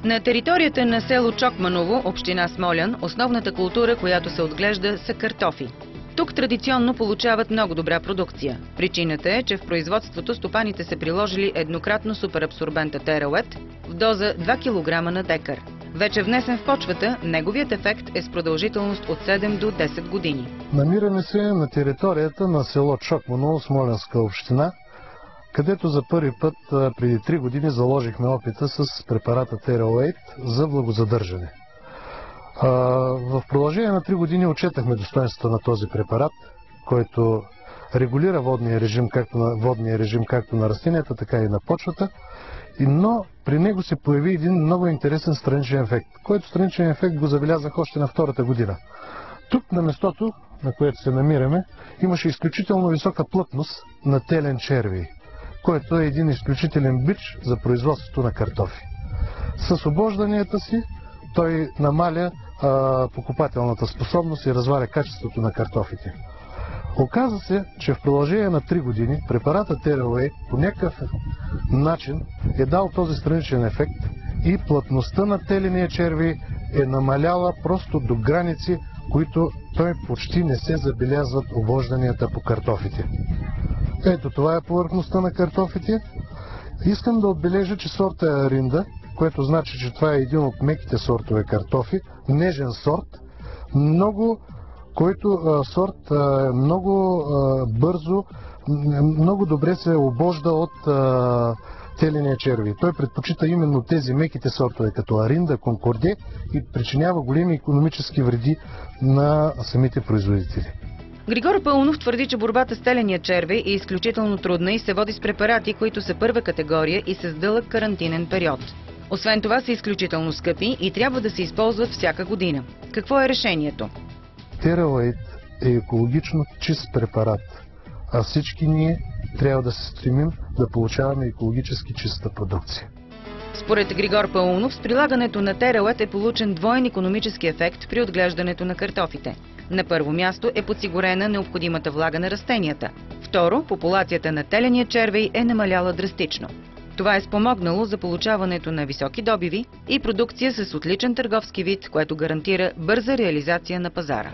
На територията на село Чокманово, община Смолян, основната култура, която се отглежда, са картофи. Тук традиционно получават много добра продукция. Причината е, че в производството стопаните са приложили еднократно суперабсорбента Тераует в доза 2 кг на декар. Вече внесен в почвата, неговият ефект е с продължителност от 7 до 10 години. Намираме се на територията на село Чокманово, Смолянска община, където за първи път преди 3 години заложихме опита с препарата Тераует за влагозадържане. В продължение на 3 години отчетахме достоинството на този препарат, който регулира водния режим както на растенията, така и на почвата, но при него се появи един много интересен страничен ефект, който страничен ефект го забелязах още на втората година. Тук на местото, на което се намираме, имаше изключително висока плътност на телен червей, който е един изключителен бич за производството на картофи. С обожданията си той намаля покупателната способност и разваля качеството на картофите. Оказа се, че в продължение на 3 години препаратът Тераует по някакъв начин е дал този страничен ефект и плътността на теления червей е намаляла просто до граници, които той почти не се забелязват обожданията по картофите. Ето това е повърхността на картофите. Искам да отбележа, че сорта е аринда, което значи, че това е един от меките сортове картофи, нежен сорт, който сорт много бързо, много добре се обожда от теления червей. Той предпочита именно тези меките сортове, като аринда, конкорде, и причинява големи икономически вреди на самите производители. Григор Паунов твърди, че борбата с теления червей е изключително трудна и се води с препарати, които са първа категория и с дълъг карантинен период. Освен това са изключително скъпи и трябва да се използват всяка година. Какво е решението? Тераует е екологично чист препарат, а всички ние трябва да се стремим да получаваме екологически чиста продукция. Според Григор Паунов, с прилагането на Тераует е получен двоен икономически ефект при отглеждането на картофите. На първо място е подсигурена необходимата влага на растенията. Второ, популацията на теления червей е намаляла драстично. Това е спомогнало за получаването на високи добиви и продукция с отличен търговски вид, което гарантира бърза реализация на пазара.